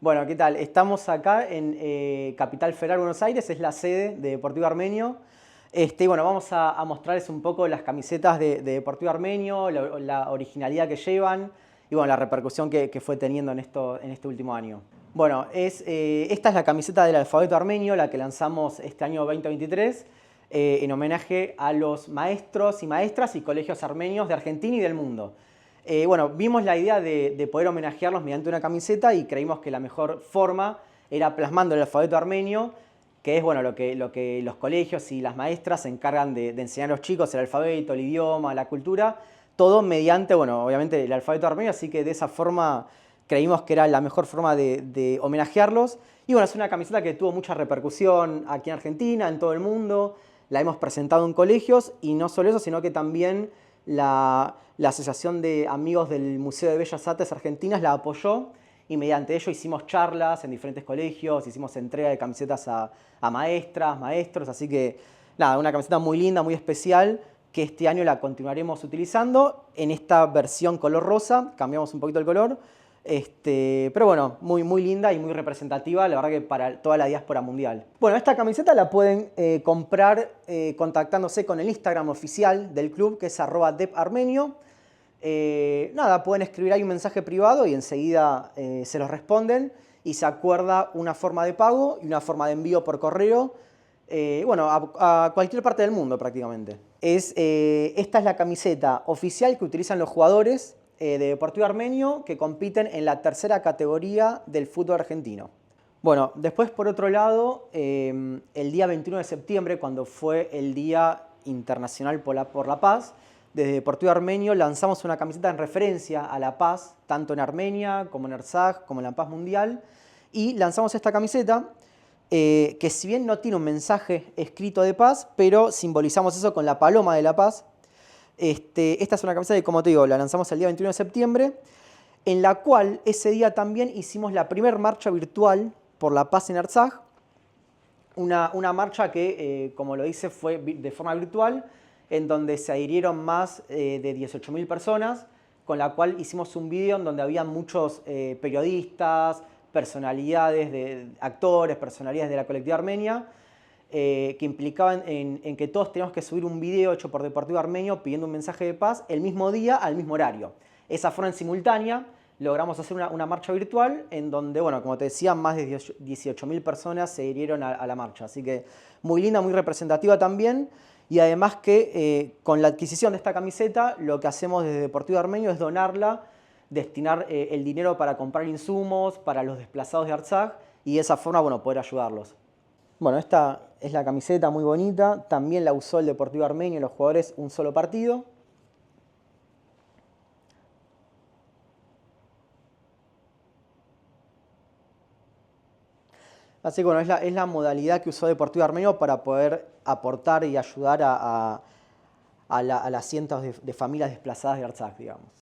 Bueno, ¿qué tal? Estamos acá en Capital Federal, Buenos Aires, es la sede de Deportivo Armenio. Y bueno, vamos a mostrarles un poco las camisetas de Deportivo Armenio, la originalidad que llevan y bueno, la repercusión que fue teniendo en este último año. Bueno, esta es la camiseta del alfabeto armenio, la que lanzamos este año 2023, en homenaje a los maestros y maestras y colegios armenios de Argentina y del mundo. Bueno, vimos la idea de poder homenajearlos mediante una camiseta y creímos que la mejor forma era plasmando el alfabeto armenio, que es bueno, lo que los colegios y las maestras se encargan de enseñar a los chicos, el alfabeto, el idioma, la cultura, todo mediante, bueno, obviamente el alfabeto armenio, así que de esa forma creímos que era la mejor forma de homenajearlos. Y bueno, es una camiseta que tuvo mucha repercusión aquí en Argentina, en todo el mundo, la hemos presentado en colegios y no solo eso, sino que también la Asociación de Amigos del Museo de Bellas Artes Argentinas la apoyó y mediante ello hicimos charlas en diferentes colegios, hicimos entrega de camisetas a maestras, maestros, así que nada, una camiseta muy linda, muy especial, que este año la continuaremos utilizando en esta versión color rosa, cambiamos un poquito el color, pero bueno, muy linda y muy representativa, la verdad que para toda la diáspora mundial. Bueno, esta camiseta la pueden comprar contactándose con el Instagram oficial del club, que es @deparmenio. Nada, pueden escribir ahí un mensaje privado y enseguida se los responden y se acuerda una forma de pago y una forma de envío por correo, bueno, a cualquier parte del mundo prácticamente. Esta es la camiseta oficial que utilizan los jugadores de Deportivo Armenio que compiten en la tercera categoría del fútbol argentino. Bueno, después por otro lado, el día 21 de septiembre, cuando fue el Día Internacional por la Paz, desde Deportivo Armenio lanzamos una camiseta en referencia a la paz, tanto en Armenia como en Artsaj, como en la paz mundial, y lanzamos esta camiseta que si bien no tiene un mensaje escrito de paz, pero simbolizamos eso con la paloma de la paz. Esta es una camiseta que, como te digo, la lanzamos el día 21 de septiembre, en la cual ese día también hicimos la primera marcha virtual por la paz en Artsaj, una marcha que, como lo hice, fue de forma virtual, en donde se adhirieron más de 18.000 personas, con la cual hicimos un video en donde había muchos periodistas, personalidades, actores, personalidades de la colectividad armenia, que implicaban en que todos teníamos que subir un video hecho por Deportivo Armenio pidiendo un mensaje de paz el mismo día, al mismo horario. Esa forma en simultánea logramos hacer una marcha virtual en donde, bueno, como te decía, más de 18.000 personas se adhirieron a la marcha. Así que muy linda, muy representativa también. Y además que con la adquisición de esta camiseta, lo que hacemos desde Deportivo Armenio es donarla, destinar el dinero para comprar insumos, para los desplazados de Artsaj y de esa forma, bueno, poder ayudarlos. Bueno, esta es la camiseta muy bonita, también la usó el Deportivo Armenio, los jugadores, un solo partido. Así que bueno, es la modalidad que usó Deportivo Armenio para poder aportar y ayudar a las cientos de familias desplazadas de Artsaj, digamos.